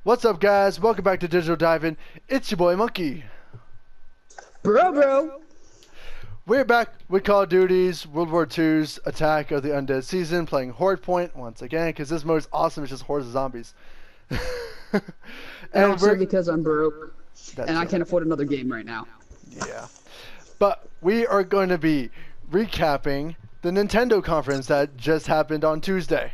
What's up, guys? Welcome back to Digital Diving. It's your boy Monkey. Bro. We're back with Call of Duty's World War II's Attack of the Undead season, playing Horde Point once again, because this mode is awesome. It's just hordes of zombies. And also because I'm broke, and I right. can't afford another game right now. Yeah. But we are going to be recapping the Nintendo conference that just happened on Tuesday.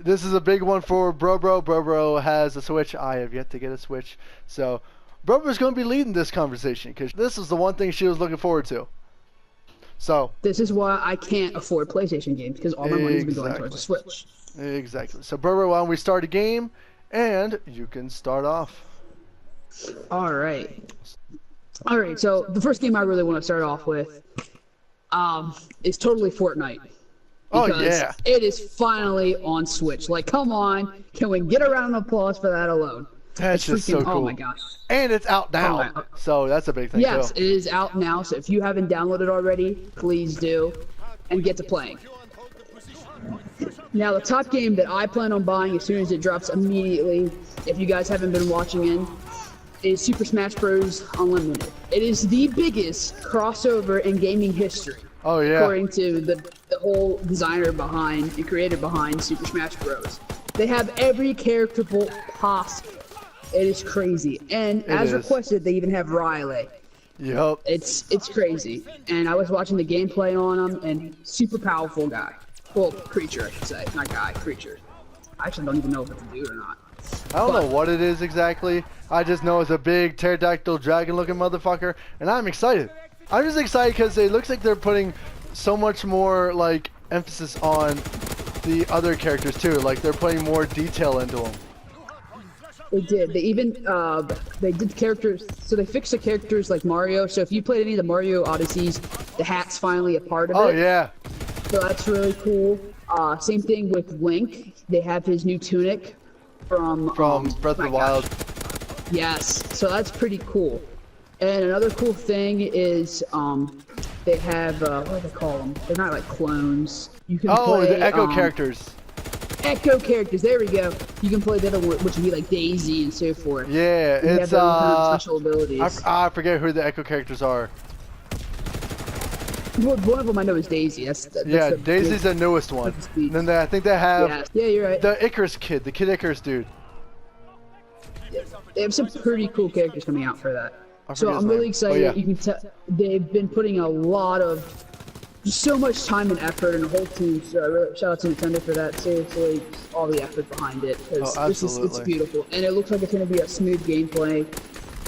This is a big one for Bro. Bro has a Switch. I have yet to get a Switch. So Bro's going to be leading this conversation because this is the one thing she was looking forward to. So this is why I can't afford PlayStation games, because all my money's been going towards the Switch. Exactly. So Bro, why don't we start a game, and you can start off. All right. So the first game I really want to start off with is totally Fortnite. Oh yeah! It is finally on Switch. Like, come on, can we get a round of applause for that alone? That's just so cool. Oh my gosh! And it's out now, so that's a big thing. Yes, too. it is out now. So if you haven't downloaded already, please do, and get to playing. Now, the top game that I plan on buying as soon as it drops immediately, if you guys haven't been watching in, is Super Smash Bros. Unlimited. It is the biggest crossover in gaming history. Oh yeah. According to the whole designer behind and creator behind Super Smash Bros. They have every character possible. It is crazy. And as requested, they even have Riley. Yep. It's crazy. And I was watching the gameplay on him, and super powerful guy. Well, creature, I should say. Not guy, creature. I actually don't even know if it's a dude or not. I don't know what it is exactly. I just know it's a big pterodactyl dragon looking motherfucker, and I'm excited. I'm just excited because it looks like they're putting so much more like emphasis on the other characters too. Like they're putting more detail into them. They did. They even they did characters. So they fixed the characters like Mario. So if you played any of the Mario Odysseys, the hat's finally a part of it. Oh yeah. So that's really cool. Same thing with Link. They have his new tunic from Breath of the Wild. Yes. So that's pretty cool. And another cool thing is they have what do they call them? They're not like clones. You can play the Echo characters. Echo characters. There we go. You can play the other one, which would be like Daisy and so forth. Yeah, they it's have their own kind of special abilities. I forget who the Echo characters are. Well, one of them I know is Daisy. That's Daisy's the newest one. And then I think they have yeah, you're right. The Icarus kid, the Kid Icarus dude. Yeah, they have some pretty cool characters coming out for that. So I'm really excited. Oh, yeah. You can tell they've been putting a lot of, just so much time and effort, and the whole team. So really, shout out to Nintendo for that. Seriously, all the effort behind it. It's beautiful, and it looks like it's going to be a smooth gameplay.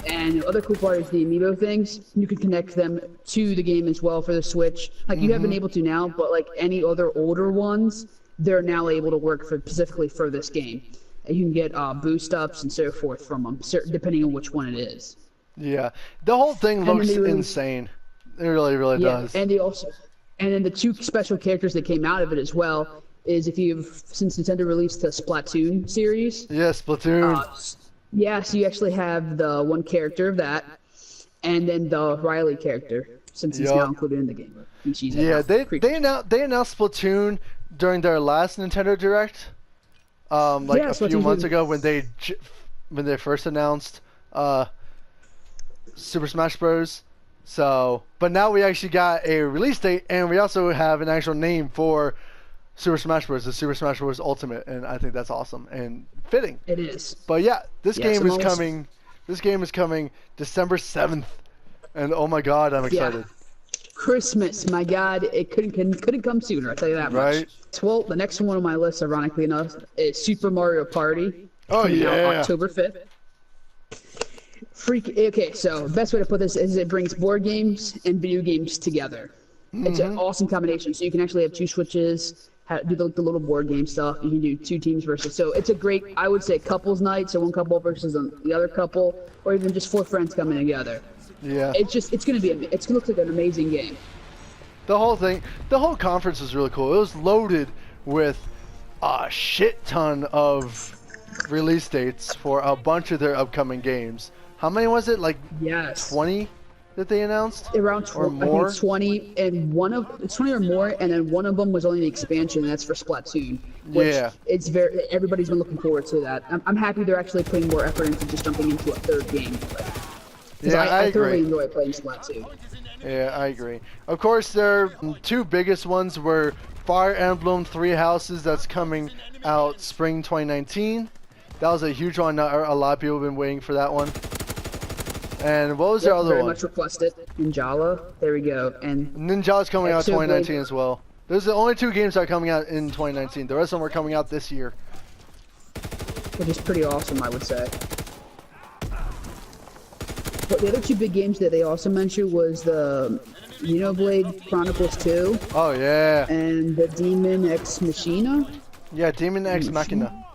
And the other cool part is the amiibo things. You can connect them to the game as well for the Switch. Like you haven't been able to now, but like any other older ones, they're now able to work specifically for this game. And you can get boost ups and so forth from them, depending on which one it is. Yeah, the whole thing looks insane. It really does. And then the two special characters that came out of it as well is since Nintendo released the Splatoon series. Yeah, Splatoon. So you actually have the one character of that, and then the Riley character, since he's now included in the game. They announced Splatoon during their last Nintendo Direct, a few months ago when they first announced Super Smash Bros. So, but now we actually got a release date, and we also have an actual name for Super Smash Bros. The Super Smash Bros. Ultimate, and I think that's awesome and fitting. It is. But yeah, this game is coming. This game is coming December 7th, and oh my God, I'm excited. Yeah. Christmas, my God, it couldn't come sooner. I'll tell you that much. Right. Well, the next one on my list, ironically enough, is Super Mario Party. Oh yeah. Out October 5th. Okay, so the best way to put this is it brings board games and video games together. It's an awesome combination. So you can actually have two Switches, do the little board game stuff. You can do two teams versus. So it's a great, I would say, couples night. So one couple versus the other couple, or even just four friends coming together. Yeah. It's gonna look like an amazing game. The whole conference was really cool. It was loaded with a shit ton of release dates for a bunch of their upcoming games. How many was it? Like 20? that they announced? Around or more? I think 20, and it's 20 or more, and then one of them was only the expansion, and that's for Splatoon. Which it's everybody's been looking forward to that. I'm happy they're actually putting more effort into just jumping into a third game. Yeah, I agree. thoroughly enjoy playing Splatoon. Yeah, I agree. Of course, their two biggest ones were Fire Emblem Three Houses, that's coming out spring 2019. That was a huge one. A lot of people have been waiting for that one. And what was their other one? Very much requested. Ninjala. There we go. And Ninjala's coming out 2019 as well. Those are the only two games that are coming out in 2019. The rest of them are coming out this year. Which is pretty awesome, I would say. But the other two big games that they also mentioned was the Xenoblade Chronicles 2. Oh, yeah. And the Demon X Machina. Yeah, Demon X Machina.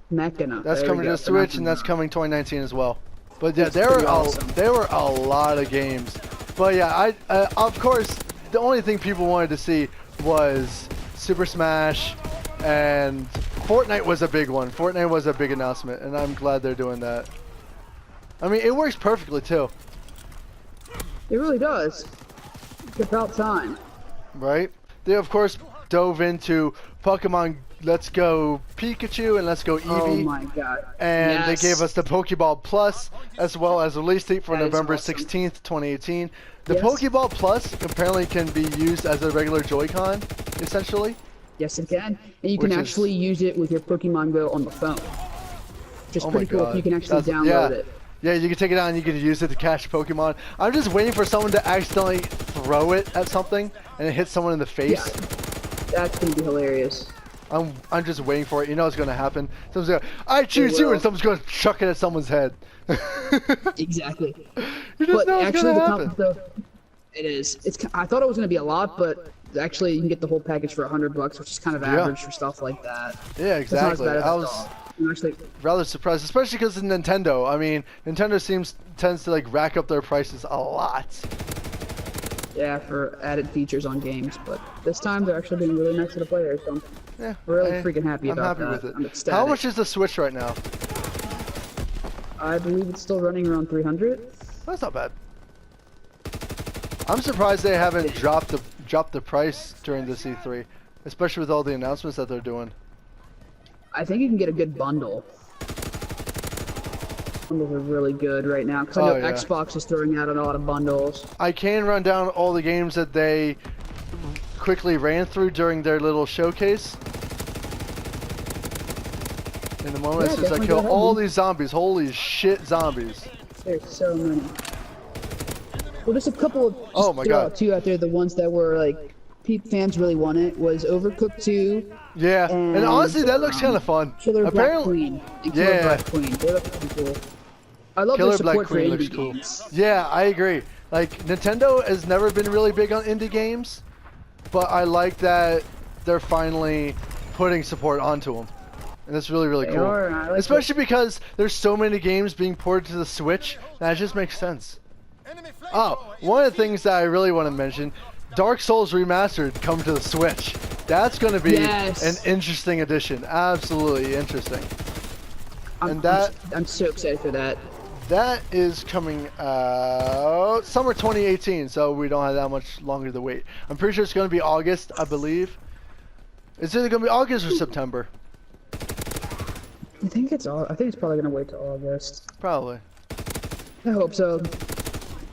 That's coming to the Switch, and that's coming 2019 as well. But yeah, there were a lot of games. But yeah, of course, the only thing people wanted to see was Super Smash, and Fortnite was a big one. Fortnite was a big announcement, and I'm glad they're doing that. I mean, it works perfectly too. It really does. It's about time. Right? They of course dove into Pokemon Let's Go Pikachu and Let's Go Eevee. Oh my god. And they gave us the Pokeball Plus as well as a release date for November 16th, 2018. The Pokeball Plus apparently can be used as a regular Joy-Con, essentially. Yes, it can. And you can actually use it with your Pokemon Go on the phone. Which is pretty cool if you can actually download it. Yeah, you can take it out and you can use it to catch Pokemon. I'm just waiting for someone to accidentally throw it at something and it hits someone in the face. Yeah. That's going to be hilarious. I'm just waiting for it. You know it's going to happen. Someone's going to, I choose you, and someone's going to chuck it at someone's head. Exactly. You just know it's going to happen. It is. I thought it was going to be a lot, but actually you can get the whole package for $100, which is kind of average for stuff like that. Yeah, exactly. I was rather surprised, especially because of Nintendo. I mean, Nintendo tends to like rack up their prices a lot. Yeah, for added features on games, but this time they're actually being really nice to the players. So I'm really freaking happy about that. I'm happy with it. I'm ecstatic. How much is the Switch right now? I believe it's still running around 300. That's not bad. I'm surprised they haven't dropped the price during this E3, especially with all the announcements that they're doing. I think you can get a good bundle. Bundles are really good right now because I know Xbox is throwing out a lot of bundles. I can run down all the games that they quickly ran through during their little showcase. In the moment, since I kill all these zombies, holy shit, zombies! There's so many. Well, there's a couple of two out there. The ones that were like fans really wanted was Overcooked 2. Yeah, and honestly, that looks kind of fun. Killer Black Queen. And Killer Black Queen. They look pretty cool. I love their support for indie games. Yeah, I agree. Like, Nintendo has never been really big on indie games, but I like that they're finally putting support onto them. And that's really, really cool. Especially because there's so many games being ported to the Switch, that just makes sense. Oh, one of the things that I really want to mention, Dark Souls Remastered come to the Switch. That's going to be an interesting addition. Absolutely interesting. I'm so excited for that. That is coming out summer 2018, so we don't have that much longer to wait. I'm pretty sure it's going to be August, I believe. Is it going to be August or September? I think it's probably going to wait till August. Probably. I hope so.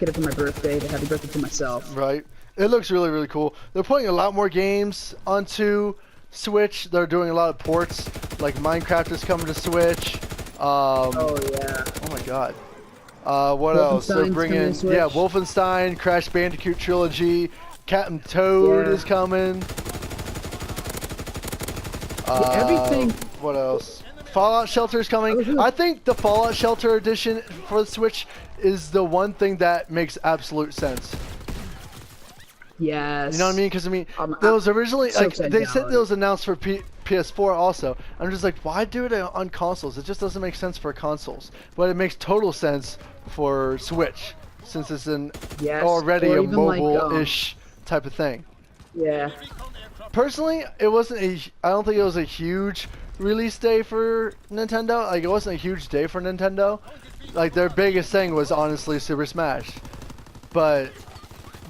Get it for my birthday. Happy birthday to myself. Right. It looks really, really cool. They're putting a lot more games onto Switch. They're doing a lot of ports. Like Minecraft is coming to Switch. Oh yeah. Oh my god. What else? They're bringing Wolfenstein, Crash Bandicoot Trilogy, Captain Toad is coming. Everything. What else? Fallout Shelter is coming. I think the Fallout Shelter edition for the Switch is the one thing that makes absolute sense. Yes. You know what I mean? Because I mean, there was originally they said there was announced for PS4 also. I'm just like, why do it on consoles? It just doesn't make sense for consoles. But it makes total sense for Switch, since it's already a mobile-ish type of thing. Yeah. Personally, I don't think it was a huge release day for Nintendo. Like, it wasn't a huge day for Nintendo. Like, their biggest thing was honestly Super Smash. but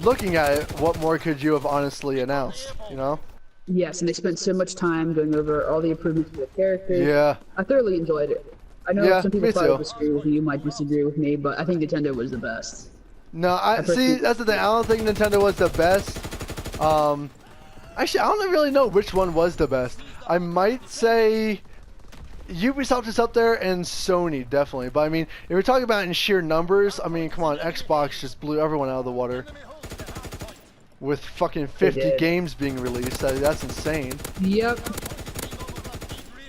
looking at it, what more could you have honestly announced, you know? Yes, and they spent so much time going over all the improvements to the characters. Yeah. I thoroughly enjoyed it. I know some people probably disagree with you, might disagree with me, but I think Nintendo was the best. No, see, that's the thing. I don't think Nintendo was the best. Actually, I don't really know which one was the best. I might say Ubisoft is up there and Sony, definitely. But I mean, if we're talking about in sheer numbers, I mean, come on, Xbox just blew everyone out of the water. With fucking 50 games being released, that's insane. Yep.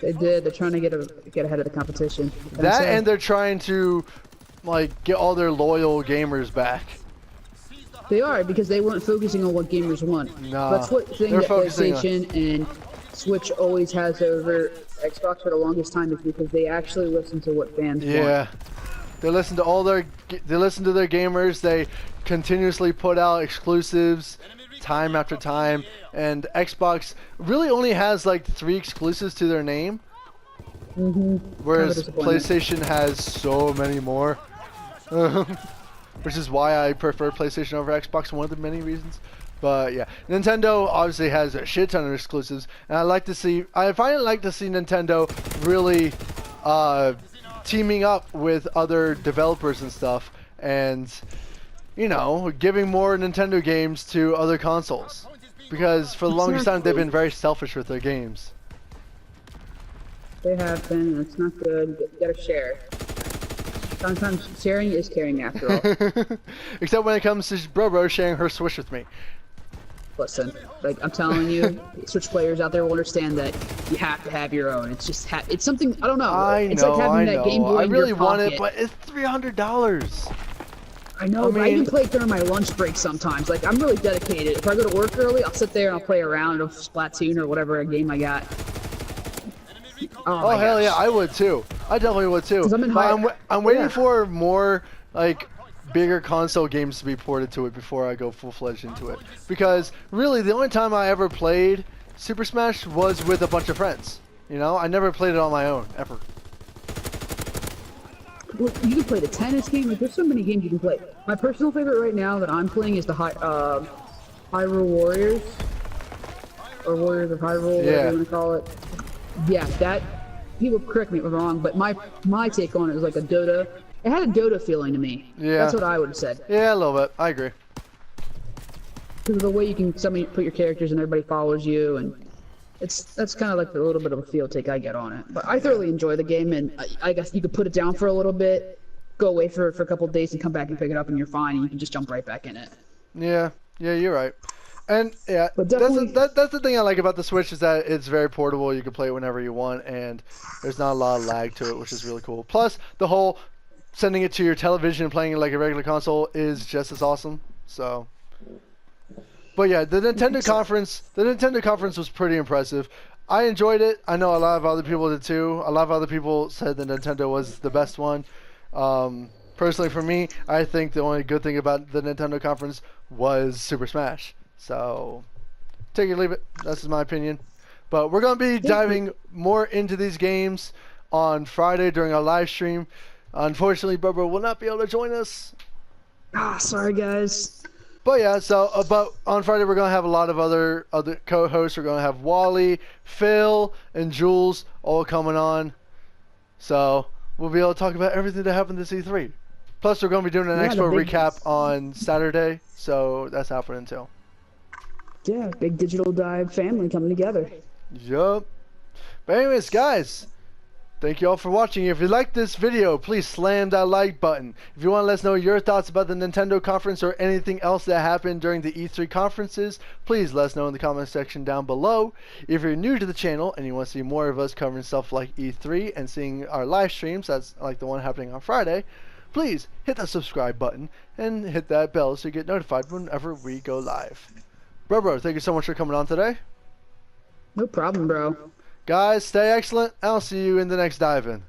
They did. They're trying to get ahead of the competition. That and they're trying to, like, get all their loyal gamers back. They are, because they weren't focusing on what gamers want. Nah, that's what thing that PlayStation and Switch always has over Xbox for the longest time, is because they actually listen to what fans want. Yeah. They listen to their gamers. They continuously put out exclusives time after time, and Xbox really only has like 3 exclusives to their name. Whereas PlayStation has so many more. Which is why I prefer PlayStation over Xbox, one of the many reasons. But yeah, Nintendo obviously has a shit ton of exclusives, and I finally like to see Nintendo really teaming up with other developers and stuff, and you know, giving more Nintendo games to other consoles, because for the longest time they've been very selfish with their games. They have been, and it's not good. You gotta share. Sometimes sharing is caring, after all. Except when it comes to Bro sharing her Switch with me. Listen, like I'm telling you, Switch players out there will understand that you have to have your own. It's just it's something, I don't know. It's like having that Game Boy in your pocket. I really want it, but it's $300. I know, but I even play during my lunch break sometimes. Like, I'm really dedicated. If I go to work early, I'll sit there and I'll play around of Splatoon or whatever game I got. Oh hell yeah, I would too. I definitely would too. I'm waiting for more, like, bigger console games to be ported to it before I go full-fledged into it. Because, really, the only time I ever played Super Smash was with a bunch of friends. You know? I never played it on my own, ever. Well, you can play the tennis game. Like, there's so many games you can play. My personal favorite right now that I'm playing is the Hyrule Warriors, or Warriors of Hyrule, whatever you want to call it. Yeah, that. People correct me if I'm wrong, but my take on it was like a Dota. It had a Dota feeling to me. Yeah. That's what I would have said. Yeah, a little bit. I agree. Because of the way you can put your characters and everybody follows you, and that's kind of like a little bit of a feel take I get on it. But I thoroughly enjoy the game, and I guess you could put it down for a little bit, go away for a couple of days, and come back and pick it up, and you're fine, and you can just jump right back in it. Yeah, you're right. And yeah, that's the thing I like about the Switch, is that it's very portable. You can play it whenever you want, and there's not a lot of lag to it, which is really cool. Plus, the whole sending it to your television and playing it like a regular console is just as awesome. So, but yeah, the Nintendo conference was pretty impressive. I enjoyed it. I know a lot of other people did too. A lot of other people said that Nintendo was the best one. Personally, for me, I think the only good thing about the Nintendo conference was Super Smash. So, take it or leave it. That's my opinion. But we're going to be diving more into these games on Friday during our live stream. Unfortunately, Bubba will not be able to join us. Sorry, guys. But yeah, so but on Friday we're going to have a lot of other co-hosts. We're going to have Wally, Phil, and Jules all coming on. So we'll be able to talk about everything that happened this E3. Plus, we're going to be doing an Expo recap on Saturday. So that's happening too. Yeah, big digital dive family coming together. Yup. But anyways, guys, thank you all for watching. If you like this video, please slam that like button. If you want to let us know your thoughts about the Nintendo conference or anything else that happened during the E3 conferences, please let us know in the comment section down below. If you're new to the channel and you want to see more of us covering stuff like E3 and seeing our live streams, that's like the one happening on Friday, please hit that subscribe button and hit that bell so you get notified whenever we go live. Bro, thank you so much for coming on today. No problem, bro. Guys, stay excellent. I'll see you in the next dive-in.